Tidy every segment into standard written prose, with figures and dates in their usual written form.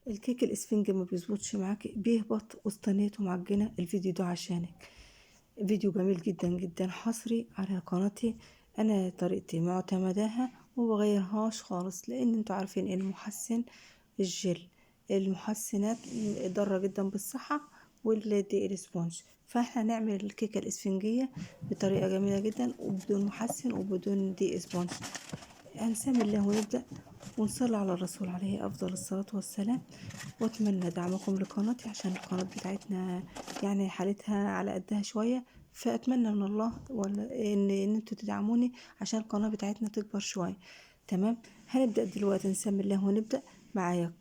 الكيك الاسفنجي ما بيظبطش معاكي، بيهبط وسطانيته معجنه، الفيديو ده عشانك. فيديو جميل جدا جدا، حصري على قناتي. انا طريقتي معتمداها ومبغيرهاش خالص، لان انتوا عارفين ان المحسن الجل، المحسنات ضارة جدا بالصحة، والدي الاسبونج. فاحنا هنعمل الكيكة الاسفنجية بطريقة جميلة جدا وبدون محسن وبدون دي اسبونج. هنسمي الله ونبدأ ونصلي على الرسول عليه أفضل الصلاة والسلام. وأتمنى دعمكم لقناتي، عشان القناة بتاعتنا يعني حالتها على قدها شوية، فأتمنى من الله إن انتوا تدعموني عشان القناة بتاعتنا تكبر شوية. تمام. هنبدأ دلوقتي، نسمي الله ونبدأ. معايا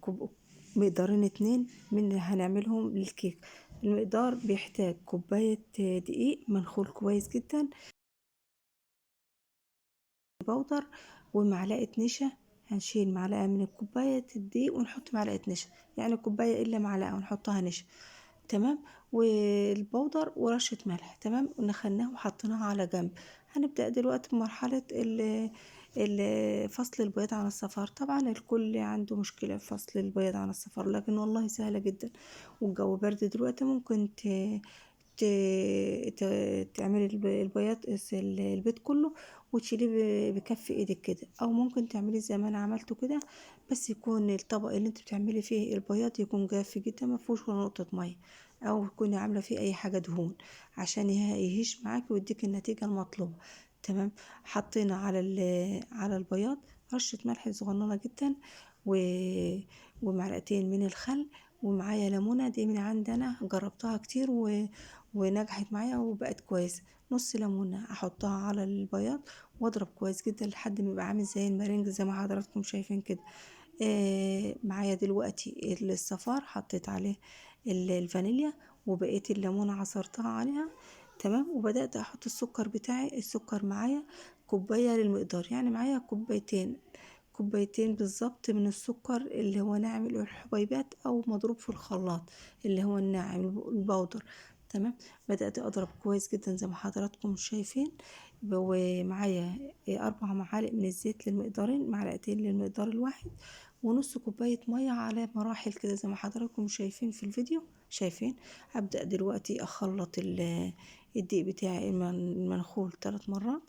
مقدارين اتنين من اللي هنعملهم للكيك. المقدار بيحتاج كوباية دقيق منخول كويس جدا، بودر، ومعلقة نشا. هنشيل معلقة من الكوباية الدقيق ونحط معلقة نشا، يعني كوباية إلا معلقة ونحطها نشا. تمام. والبودر ورشة ملح. تمام. ونخلناه وحطيناها على جنب. هنبدأ دلوقتي بمرحلة فصل البيض عن الصفار. طبعا الكل عنده مشكلة في فصل البيض عن الصفار، لكن والله سهلة جدا. والجو برد دلوقتي، ممكن ت... تعملي البياض، البيض كله، وتشيليه بكف ايدك كده، او ممكن تعملي زي ما انا عملته كده، بس يكون الطبق اللي انت بتعملي فيه البياض يكون جاف جدا، ما فيهوش ولا نقطة مية، او تكوني عاملة فيه اي حاجة دهون، عشان يهيش معاكي ويديك النتيجة المطلوبة. تمام. حطينا على البياض رشة ملح صغننة جدا، و... ومعلقتين من الخل، ومعايا ليمونة دي من عندنا، جربتها كتير ونجحت معايا وبقت كويسة. نص ليمونة احطها على البياض، واضرب كويس جدا لحد ما يبقى عامل زي المارينج زي ما حضراتكم شايفين كده. معايا دلوقتي الصفار، حطيت عليه الفانيليا، وبقيت الليمونة عصرتها عليها. تمام. وبدأت احط السكر بتاعي. السكر معايا كوباية للمقدار، يعني معايا كوبايتين بالظبط من السكر، اللي هو ناعم الحبيبات او مضروب في الخلاط، اللي هو الناعم البودر. تمام. بدأت اضرب كويس جدا زي ما حضراتكم شايفين. ومعايا 4 معالق من الزيت للمقدارين، معلقتين للمقدار الواحد، ونص كوباية مية على مراحل كده زي ما حضراتكم شايفين في الفيديو. شايفين. هبدأ دلوقتي اخلط الدقيق بتاعي المنخول 3 مرات،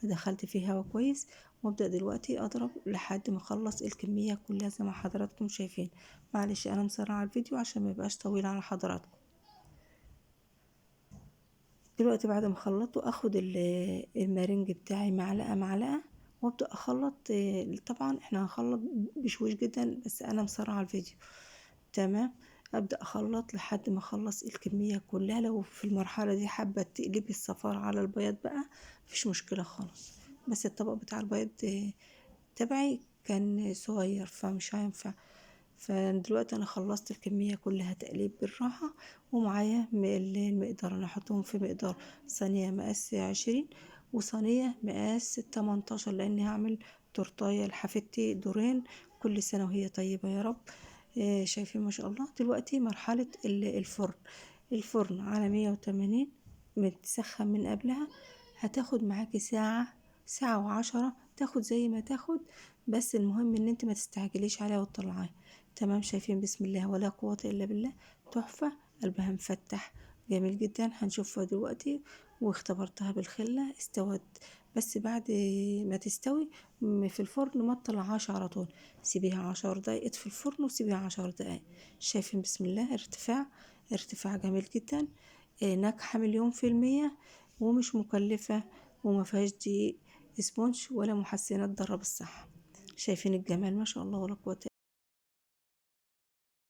دخلت فيه هوا كويس، وابدأ دلوقتي اضرب لحد ما اخلص الكمية كلها زي ما حضراتكم شايفين. معلش انا مسرعة الفيديو عشان ما يبقاش طويل على حضراتكم. دلوقتي بعد ما خلطته، اخد المارنج بتاعي معلقة معلقة، وابدأ اخلط. طبعا احنا هنخلط بشويش جدا، بس انا مسرعة الفيديو. تمام. ابدأ اخلط لحد ما اخلص الكمية كلها. لو في المرحلة دي حابة تقلبي الصفار على البياض بقى، مفيش مشكلة خالص، بس الطبق بتاع البياض تبعي كان صغير فمش هينفع. فدلوقتي انا خلصت الكمية كلها تقليب بالراحة. ومعايا المقدار، انا احطهم في مقدار صينية مقاس 20، وصينية مقاس 18، لاني هعمل تورتاية لحفيدتي دورين. كل سنة وهي طيبة يا رب. شايفين ما شاء الله. دلوقتي مرحلة الفرن. الفرن على 180، متسخن من قبلها. هتاخد معاكي ساعة، ساعة و10، تاخد زي ما تاخد، بس المهم ان انت ما تستعجليش عليها وتطلعيها. تمام. شايفين بسم الله ولا قوة الا بالله. تحفة. قلبها مفتح، جميل جدا. هنشوفها دلوقتي. واختبرتها بالخلة، استوت. بس بعد ما تستوي في الفرن ما تطلعهاش على طول، سيبيها 10 دقايق في الفرن، وسيبيها 10 دقايق. شايفين بسم الله ارتفاع جميل جدا. ناجحة 1000000%، ومش مكلفة، وما فيهاش دي سبونج ولا محسنات ضارة بالصحة. شايفين الجمال ما شاء الله ولا قوة